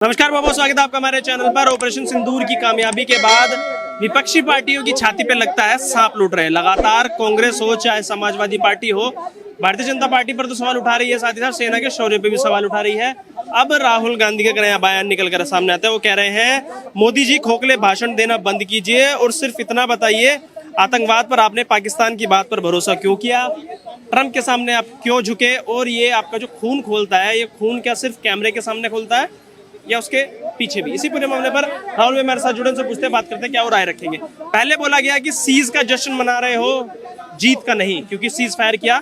नमस्कार बाबू, स्वागत है आपका हमारे चैनल पर। ऑपरेशन सिंदूर की कामयाबी के बाद विपक्षी पार्टियों की छाती पे लगता है सांप लूट रहे हैं। लगातार कांग्रेस हो चाहे समाजवादी पार्टी हो, भारतीय जनता पार्टी पर तो सवाल उठा रही है, साथ ही साथ सेना के शौर्य पे भी सवाल उठा रही है। अब राहुल गांधी का नया बयान निकल कर सामने आता है। वो कह रहे हैं मोदी जी खोखले भाषण देना बंद कीजिए और सिर्फ इतना बताइए, आतंकवाद पर आपने पाकिस्तान की बात पर भरोसा क्यों किया, ट्रंप के सामने आप क्यों झुके, और ये आपका जो खून खोलता है, ये खून क्या सिर्फ कैमरे के सामने खोलता है या उसके पीछे भी। इसी पूरे मामले पर राहुल भाई हमारे साथ जुड़े, उनसे पूछते हैं, बात करते हैं क्या वो राय रखेंगे। पहले बोला गया कि सीज का जश्न मना रहे हो, जीत का नहीं, क्योंकि सीज फायर किया,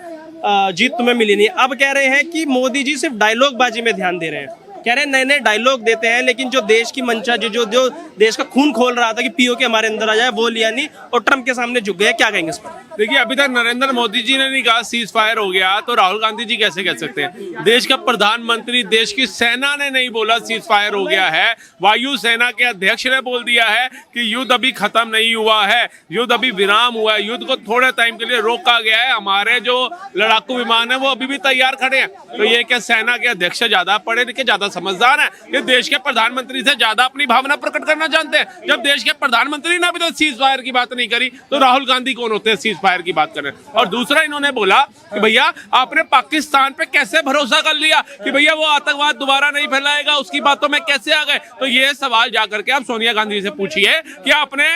जीत तुम्हें मिली नहीं। अब कह रहे हैं कि मोदी जी सिर्फ डायलॉग बाजी में ध्यान दे रहे हैं। कह रहे हैं नए नए डायलॉग देते हैं, लेकिन जो देश की मंशा, जो देश का खून खोल रहा था कि पीओके हमारे अंदर आ जाए, वो लिया नहीं और ट्रंप के सामने झुक गए। क्या कहेंगे इस पर? देखिए, अभी तक नरेंद्र मोदी जी ने नहीं कहा सीज फायर हो गया, तो राहुल गांधी जी कैसे कह सकते हैं? देश का प्रधानमंत्री, देश की सेना ने नहीं बोला सीज फायर हो गया है। वायु सेना के अध्यक्ष ने बोल दिया है कि युद्ध अभी खत्म नहीं हुआ है, युद्ध अभी विराम हुआ है, युद्ध को थोड़े टाइम के लिए रोका गया है। हमारे जो लड़ाकू विमान है वो अभी भी तैयार खड़े हैं। तो ये क्या सेना के अध्यक्ष ज्यादा पढ़े लिखे, ज्यादा समझदार है? ये देश के प्रधानमंत्री से ज्यादा अपनी भावना प्रकट करना जानते हैं। जब देश के प्रधानमंत्री ने अभी तक सीज फायर की बात नहीं करी, तो राहुल गांधी कौन होते हैं सीज फायर की बात करें? और दूसरा, इन्होंने बोला कि भैया आपने पाकिस्तान पे कैसे भरोसा कर लिया कि भैया वो आतंकवाद दोबारा नहीं फैलाएगा, उसकी बातों में कैसे आ गए? तो ये सवाल जाकर के आप सोनिया गांधी से पूछिए कि आपने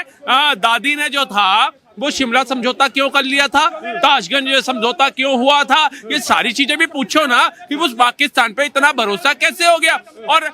दादी ने जो था वो शिमला समझौता क्यों कर लिया था, ताशगंज समझौता क्यों हुआ था, ये सारी चीजें भी पूछो ना कि उस पाकिस्तान पे इतना भरोसा कैसे हो गया। और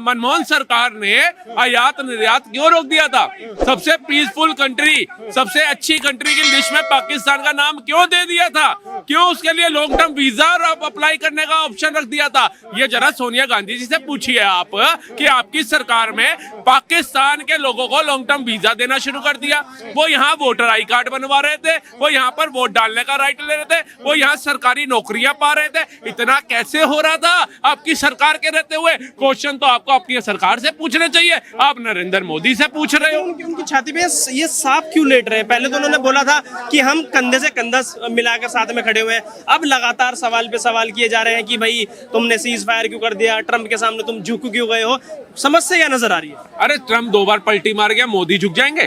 मनमोहन सरकार ने आयात निर्यात क्यों रोक दिया था? सबसे पीसफुल कंट्री, सबसे अच्छी कंट्री की लिस्ट में पाकिस्तान का नाम क्यों दे दिया था? क्यों उसके लिए लॉन्ग टर्म वीजा अप्लाई करने का ऑप्शन रख दिया था? ये जरा सोनिया गांधी जी से पूछिए आप कि आपकी सरकार में पाकिस्तान के लोगों को लॉन्ग टर्म वीजा देना शुरू कर दिया। वो यहाँ वोटर आई कार्ड बनवा रहे थे, वो यहाँ पर वोट डालने का राइट ले रहे थे, वो यहाँ सरकारी नौकरियां पा रहे थे। इतना कैसे हो रहा था आपकी सरकार के रहते हुए? क्वेश्चन तो आपको अपनी सरकार से पूछने चाहिए, आप नरेंद्र मोदी से पूछ रहे हो। उनकी छाती पे ये सांप क्यों लेट रहे हैं? पहले तो उन्होंने बोला था कि हम कंधे से कंधा मिलाकर साथ में खड़े हुए हैं। अब लगातार सवाल पे सवाल किए जा रहे हैं कि भाई तुमने सीज फायर क्यों कर दिया, ट्रंप के सामने तुम झुक क्यों गए हो? समस्या क्या नजर आ रही है? अरे ट्रंप 2 बार पलटी मार गया, मोदी झुक जाएंगे?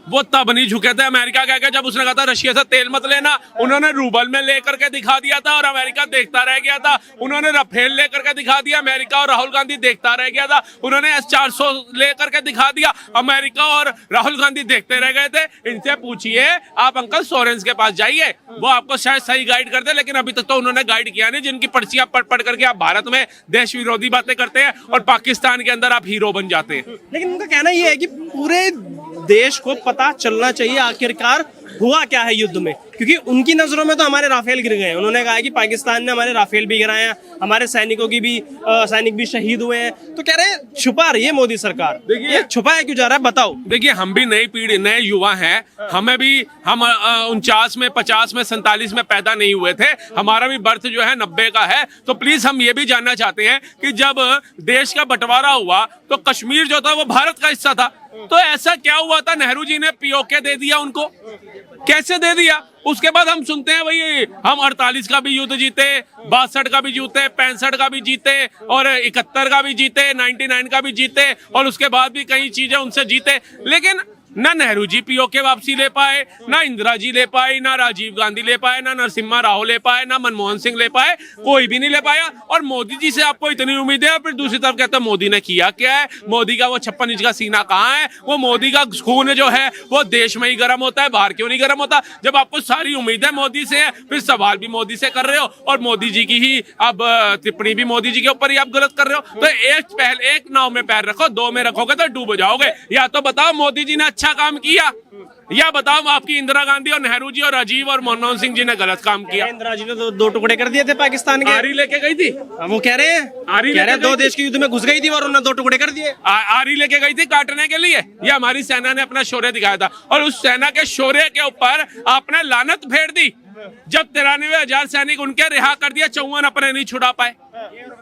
वो तब नहीं झुके थे। अमेरिका कह गया जब उसने कहा था रशिया से तेल मत लेना, उन्होंने रूबल में लेकर के दिखा दिया था और अमेरिका देखता रह गया था। उन्होंने राफेल लेकर के दिखा दिया, अमेरिका और राहुल गांधी देखता रह गया था। उन्होंने S-400 लेकर के दिखा दिया, अमेरिका और राहुल गांधी देखते रह गए थे। इनसे पूछिए, आप अंकल सोरेंस के पास जाइए, वो आपको शायद सही गाइड करते, लेकिन अभी तक तो उन्होंने गाइड किया नहीं। जिनकी पर्चियां पढ़ पढ़ करके आप भारत में देश विरोधी बातें करते हैं और पाकिस्तान के अंदर आप हीरो बन जाते हैं। लेकिन उनका कहना यह है कि पूरे देश को पता चलना चाहिए आखिरकार हुआ क्या है युद्ध में, क्योंकि उनकी नजरों में तो हमारे राफेल गिर गए हैं। उन्होंने कहा कि पाकिस्तान ने हमारे राफेल भी गिराए हैं, हमारे सैनिकों की भी सैनिक भी शहीद हुए हैं। तो कह रहे हैं छुपा रही है मोदी सरकार। देखिए छुपाया क्यों जा रहा है, बताओ। देखिए, हम भी नई पीढ़ी, नए युवा हैं, हमें भी हम 49 में, 50 में, 47 में पैदा नहीं हुए थे। हमारा भी बर्थ जो है 90 का है। तो प्लीज हम ये भी जानना चाहते हैं कि जब देश का बंटवारा हुआ तो कश्मीर जो था वो भारत का हिस्सा था। तो ऐसा क्या हुआ था, नेहरू जी ने पीओके दे दिया उनको? कैसे दे दिया? उसके बाद हम सुनते हैं भाई हम 48 का भी युद्ध जीते, 62 का भी जीते, 65 का भी जीते और 71 का भी जीते, 99 का भी जीते और उसके बाद भी कई चीजें उनसे जीते। लेकिन ना नेहरू जी पीओके वापसी ले पाए, ना इंदिरा जी ले पाए, ना राजीव गांधी ले पाए, ना नरसिम्हा राव ले पाए, ना मनमोहन सिंह ले पाए, कोई भी नहीं ले पाया। और मोदी जी से आपको इतनी उम्मीद है, फिर दूसरी तरफ कहते हैं मोदी ने किया क्या है? मोदी का वो 56 इंच का सीना कहाँ है? वो मोदी का खून जो है वो देश में ही गर्म होता है, बाहर क्यों नहीं गर्म होता? जब आपको सारी उम्मीद है मोदी से है, फिर सवाल भी मोदी से कर रहे हो और मोदी जी की ही अब टिप्पणी भी मोदी जी के ऊपर ही आप गलत कर रहे हो। तो एक नाव में पैर रखो, 2 में रखोगे तो डूब जाओगे। या तो बताओ मोदी जी ने अच्छा काम किया, या बताओ आपकी इंदिरा गांधी और नेहरू जी और राजीव और मनमोहन सिंह जी ने गलत काम किया। इंदिरा जी ने तो 2 टुकड़े कर दिए थे पाकिस्तान के। आरी लेके गई थी, वो कह रहे हैं, कह रहे हैं 2 देश के युद्ध में घुस गई थी और उन्होंने 2 टुकड़े कर दिए। आरी लेके गई थी काटने के लिए। ये हमारी सेना ने अपना शौर्य दिखाया था और उस सेना के शौर्य के ऊपर आपने लानत फेर दी। जब 93,000 सैनिक उनके रिहा कर दिया, 54 अपने नहीं छुड़ा पाए।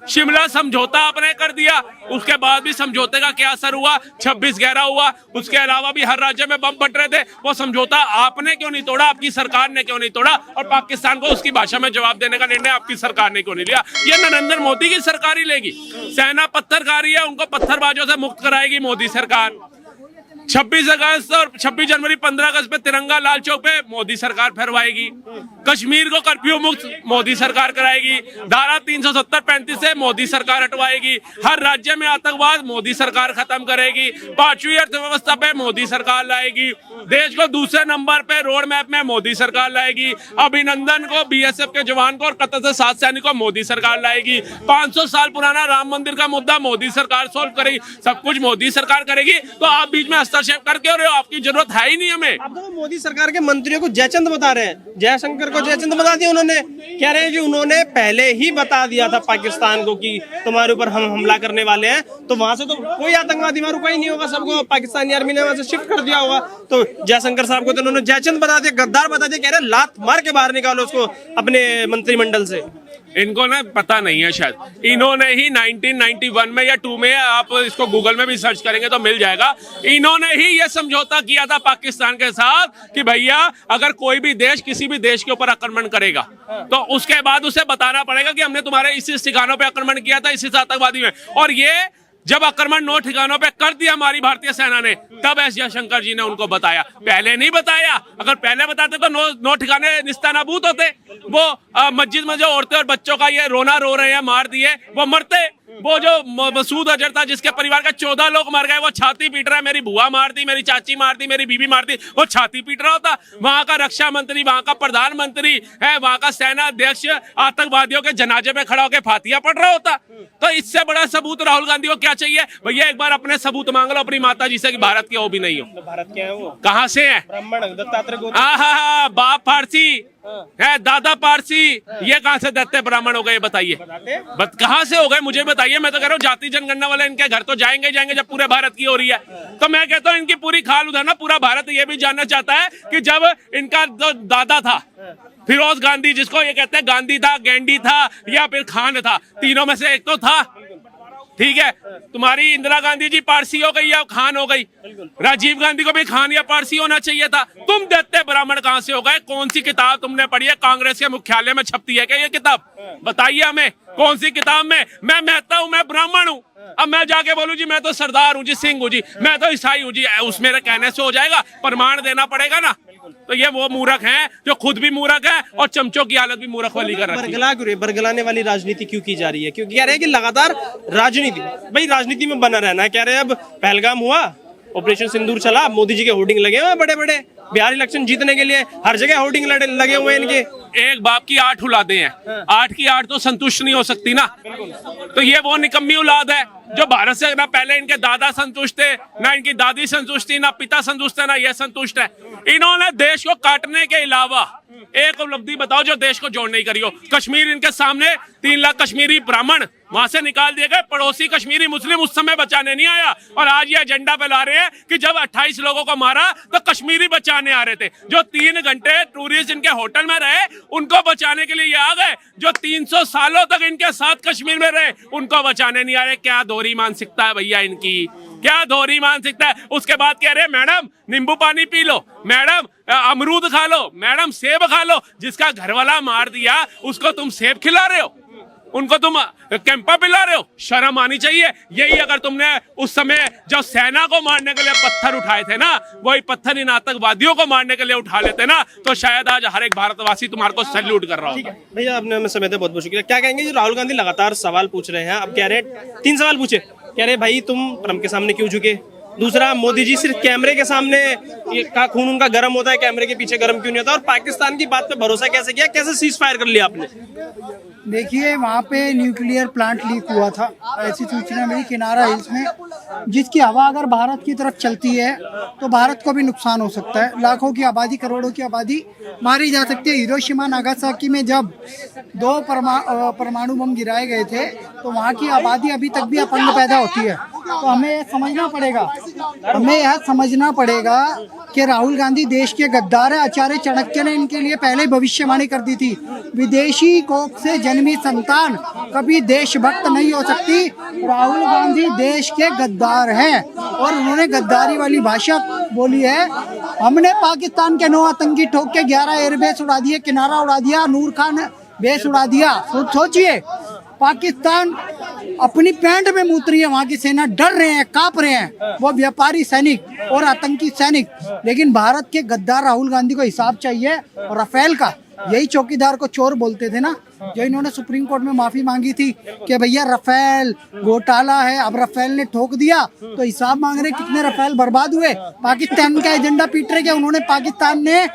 शिमला समझौता आपने कर दिया, उसके बाद भी समझौते का क्या असर हुआ? 26/11 हुआ, उसके अलावा भी हर राज्य में बम फट रहे थे। वो समझौता आपने क्यों नहीं तोड़ा? आपकी सरकार ने क्यों नहीं तोड़ा? और पाकिस्तान को उसकी भाषा में जवाब देने का निर्णय आपकी सरकार ने क्यों नहीं लिया? ये नरेंद्र मोदी की सरकार ही लेगी। सेना पत्थर खा रही है, उनको पत्थरबाजों से मुक्त कराएगी मोदी सरकार। 26 अगस्त और 26 जनवरी 15 अगस्त पे तिरंगा लाल चौक पे मोदी सरकार फहरवाएगी। कश्मीर को कर्फ्यू मुक्त मोदी सरकार कराएगी। धारा 370-35 से मोदी सरकार हटवाएगी। हर राज्य में आतंकवाद मोदी सरकार खत्म करेगी। 5वीं अर्थव्यवस्था पे मोदी सरकार लाएगी। देश को दूसरे नंबर पे रोड मैप में मोदी सरकार लाएगी। अभिनंदन को, बीएसएफ के जवान को और कतर से 7 सैनिकों को मोदी सरकार लाएगी। 500 साल पुराना राम मंदिर का मुद्दा मोदी सरकार सोल्व करेगी। सब कुछ मोदी सरकार करेगी, तो आप बीच में हस्तक्षेप करके और आपकी जरूरत है ही नहीं हमें। आप तो मोदी सरकार के मंत्रियों को जयचंद बता रहे हैं, जयशंकर को जयचंद बता दिया उन्होंने। कह रहे हैं कि उन्होंने पहले ही बता दिया था पाकिस्तान को कि तुम्हारे ऊपर हम हमला करने वाले हैं, तो वहां से तो कोई आतंकवादी वहां रुका ही नहीं होगा, सबको पाकिस्तानी आर्मी ने वहां से शिफ्ट कर दिया होगा। तो जयशंकर साहब को तो उन्होंने जयचंद बता दिया, गद्दार बता दिया। कह रहे लात मार के बाहर निकालो उसको अपने मंत्रिमंडल से। इनको ना पता नहीं है, शायद इन्होंने ही 1991 में या 2 में, आप इसको गूगल में भी सर्च करेंगे तो मिल जाएगा, इन्होंने ही ये समझौता किया था पाकिस्तान के साथ कि भैया अगर कोई भी देश किसी भी देश के ऊपर आक्रमण करेगा तो उसके बाद उसे बताना पड़ेगा कि हमने तुम्हारे इस ठिकानों पे आक्रमण किया था, इस आतंकवादी में। और ये जब आक्रमण 9 ठिकानों पे कर दिया हमारी भारतीय सेना ने, तब एस जयशंकर जी ने उनको बताया, पहले नहीं बताया। अगर पहले बताते तो 9 ठिकाने निस्तानाबूद होते। वो मस्जिद में जो औरतें और बच्चों का ये रोना रो रहे हैं, मार दिए, वो मरते। वो जो मसूद अजहर था जिसके परिवार का 14 लोग मर गए, वो छाती पीट रहा है, मेरी बुआ मार दी, मेरी चाची मार दी, मेरी बीबी मार दी, वो छाती पीट रहा होता। वहां का रक्षा मंत्री, वहां का प्रधानमंत्री है, वहां का सेना अध्यक्ष आतंकवादियों के जनाजे पे खड़ा होकर फातिया पढ़ रहा होता। तो इससे बड़ा सबूत राहुल गांधी को क्या चाहिए? भैया एक बार अपने सबूत मांग लो अपनी माता जी से कि भारत के हो भी नहीं हो। भारत के हैं वो? कहाँ से है? ब्राह्मण, दत्तात्रेय। बाप फारसी है, दादा पारसी, ये कहाँ से दत्ते ब्राह्मण हो गए बताइए? कहाँ से हो गए मुझे बताइए। मैं तो कह रहा हूँ जाति जनगणना वाले इनके घर तो जाएंगे जब पूरे भारत की हो रही है। तो मैं कहता हूँ इनकी पूरी खाल उधरना। पूरा भारत ये भी जानना चाहता है कि जब इनका जो दादा था फिरोज गांधी, जिसको ये कहते हैं गांधी था, गैंडी था या फिर खान था, तीनों में से एक तो था, ठीक है। तुम्हारी इंदिरा गांधी जी पारसी हो गई या खान हो गई? राजीव गांधी को भी खान या पारसी होना चाहिए था। तुम दत्ते ब्राह्मण कहाँ से हो गए? कौन सी किताब तुमने पढ़ी है? कांग्रेस के मुख्यालय में छपती है क्या ये किताब? बताइए हमें कौन सी किताब में? मैं मेहता हूँ, मैं ब्राह्मण हूँ, अब मैं जाके बोलूं जी मैं तो सरदार हूँ जी, सिंह हूँ जी, मैं तो ईसाई हूँ जी, उस मेरे कहने से हो जाएगा? प्रमाण देना पड़ेगा ना। तो ये वो मूर्ख हैं जो खुद भी मूर्ख है और चमचों की हालत भी मूर्ख वाली कर रही है। बरगलाने वाली राजनीति क्यों की जा रही है? क्योंकि कह रहे हैं कि लगातार राजनीति, भाई राजनीति में बना रहना है। कह रहे हैं अब पहलगाम हुआ, ऑपरेशन सिंदूर चला, मोदी जी के होर्डिंग लगे हुए बड़े बड़े, बिहार इलेक्शन जीतने के लिए हर जगह होर्डिंग लगे हुए हैं इनके। एक बाप की 8 औलादें हैं, 8 की 8 तो संतुष्ट नहीं हो सकती ना। तो ये वो निकम्मी औलाद है जो भारत से ना पहले इनके दादा संतुष्ट थे, ना इनकी दादी संतुष्ट थी, ना पिता संतुष्ट है, ना ये संतुष्ट है। इन्होंने देश को काटने के अलावा एक उपलब्धि बताओ जो देश को जोड़ नहीं करी हो। कश्मीर इनके सामने 3 लाख कश्मीरी ब्राह्मण वहां से निकाल दिए गए, पड़ोसी कश्मीरी मुस्लिम उस समय बचाने नहीं आया। और आज ये एजेंडा फैला रहे हैं कि जब 28 लोगों को मारा तो कश्मीरी बचाने आ रहे थे। जो 3 घंटे टूरिस्ट इनके होटल में रहे उनको बचाने के लिए ये आ गए। जो 300 सालों तक इनके साथ कश्मीर में रहे उनको बचाने नहीं आ रहे। क्या दोहरी मानसिकता है भैया इनकी, क्या दोहरी मानसिकता है। उसके बाद कह रहे मैडम नींबू पानी पी लो, मैडम अमरूद खा लो, मैडम सेब खा लो। जिसका घरवाला मार दिया उसको तुम सेब खिला रहे हो, उनको तुम कैंपा पिला रहे हो। शर्म आनी चाहिए। यही अगर तुमने उस समय जब सेना को मारने के लिए पत्थर उठाए थे ना, वही पत्थर इन आतंकवादियों को मारने के लिए उठा लेते ना, तो शायद आज हर एक भारतवासी तुम्हारे को सैल्यूट कर रहा होगा। भैया आपने हमें समय दिया, बहुत बहुत शुक्रिया। क्या कहेंगे? राहुल गांधी लगातार सवाल पूछ रहे हैं, अब कह रहे 3 सवाल पूछे, कह रहे भाई तुम ट्रम्प के सामने क्यों झुके? दूसरा, मोदी जी सिर्फ कैमरे के सामने का खून उनका गर्म होता है, कैमरे के पीछे गर्म क्यों नहीं होता? और पाकिस्तान की बात पे भरोसा कैसे किया? कैसे सीज फायर कर लिया आपने? देखिए वहाँ पे न्यूक्लियर प्लांट लीक हुआ था, ऐसी सूचना मिली किनारा हिल्स में, जिसकी हवा अगर भारत की तरफ चलती है तो भारत को भी नुकसान हो सकता है। लाखों की आबादी, करोड़ों की आबादी मारी जा सकती है। हिरोशिमा नागासाकी में जब 2 परमाणु बम गिराए गए थे तो वहाँ की आबादी अभी तक भी अपंग पैदा होती है। तो हमें समझना पड़ेगा हमें यह समझना पड़ेगा कि राहुल गांधी देश के गद्दार है। आचार्य चाणक्य ने इनके लिए पहले ही भविष्यवाणी कर दी थी, विदेशी कोख से जन्मी संतान कभी देशभक्त नहीं हो सकती। राहुल गांधी देश के गद्दार हैं और उन्होंने गद्दारी वाली भाषा बोली है। हमने पाकिस्तान के 9 आतंकी ठोक के 11 एयरबेस उड़ा दिए, किनारा उड़ा दिया, नूर खान बेस उड़ा दिया। सोचिए, पाकिस्तान अपनी पैंट में मूत रही है, वहाँ की सेना डर रहे हैं, कांप रहे हैं, वो व्यापारी सैनिक और आतंकी सैनिक। लेकिन भारत के गद्दार राहुल गांधी को हिसाब चाहिए। और राफेल का, यही चौकीदार को चोर बोलते थे ना, जो इन्होंने सुप्रीम कोर्ट में माफी मांगी थी कि भैया राफेल घोटाला है। अब राफेल ने ठोक दिया तो हिसाब मांग रहे कितने राफेल बर्बाद हुए। पाकिस्तान का एजेंडा पीट रहे। उन्होंने, पाकिस्तान ने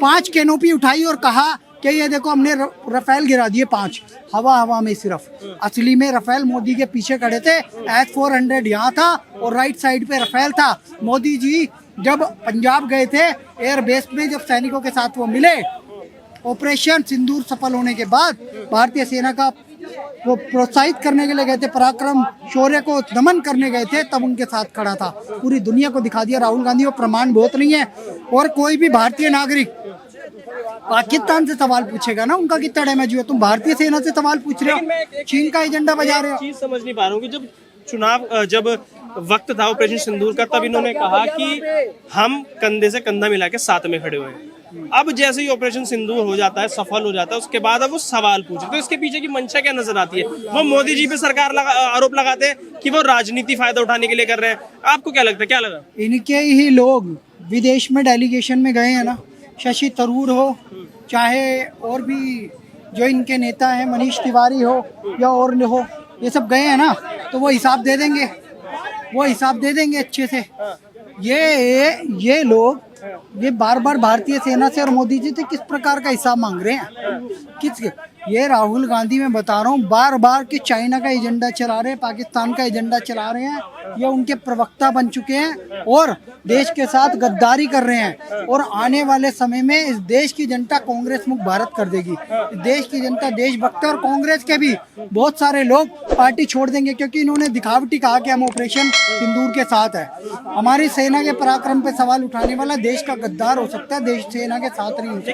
5 कैनोपी उठाई और कहा कि ये देखो हमने राफेल गिरा दिए 5, हवा में सिर्फ। असली में राफेल मोदी के पीछे खड़े थे। S-400 यहाँ था और राइट साइड पे राफेल था। मोदी जी जब पंजाब गए थे एयरबेस में, जब सैनिकों के साथ वो मिले, ऑपरेशन सिंदूर सफल होने के बाद भारतीय सेना का वो प्रोत्साहित करने के लिए गए थे, पराक्रम शौर्य को दमन करने गए थे, तब उनके साथ खड़ा था। पूरी दुनिया को दिखा दिया राहुल गांधी। वो प्रमाण बहुत नहीं है। और कोई भी भारतीय नागरिक पाकिस्तान से सवाल पूछेगा ना, उनका कितना डैमेज हुआ, तुम भारतीय सेना से सवाल पूछ रहे हो, चीन का एजेंडा बजा रहे हो। चीज समझ नहीं पा रहा हूँ कि जब वक्त था ऑपरेशन सिंदूर का, तब इन्होंने कहा कि हम कंधे से कंधा मिला के साथ में खड़े हुए हैं। अब जैसे ही ऑपरेशन सिंदूर हो जाता है, सफल हो जाता है, उसके बाद अब वो सवाल पूछे, तो इसके पीछे की मंशा क्या नजर आती है? वो मोदी जी पे सरकार आरोप लगाते हैं कि वो राजनीति फायदा उठाने के लिए कर रहे हैं। आपको क्या लगता है, क्या लगा? इनके ही लोग विदेश में डेलीगेशन में गए हैं ना, शशि थरूर हो, चाहे और भी जो इनके नेता हैं, मनीष तिवारी हो या और हो, ये सब गए हैं ना, तो वो हिसाब दे देंगे, वो हिसाब दे देंगे अच्छे से। ये लोग ये बार बार भारतीय सेना से और मोदी जी से किस प्रकार का हिसाब मांग रहे हैं? ये राहुल गांधी, मैं बता रहा हूँ, बार बार कि चाइना का एजेंडा चला रहे हैं, पाकिस्तान का एजेंडा चला रहे हैं, ये उनके प्रवक्ता बन चुके हैं और देश के साथ गद्दारी कर रहे हैं। और आने वाले समय में इस देश की जनता कांग्रेस मुक्त भारत कर देगी। इस देश की जनता देशभक्त है और कांग्रेस के भी बहुत सारे लोग पार्टी छोड़ देंगे, क्योंकि इन्होंने दिखावटी कहा कि हम ऑपरेशन सिंदूर के साथ है। हमारी सेना के पराक्रम पे सवाल उठाने वाला देश का गद्दार हो सकता है, देश सेना के साथ नहीं हो सकता।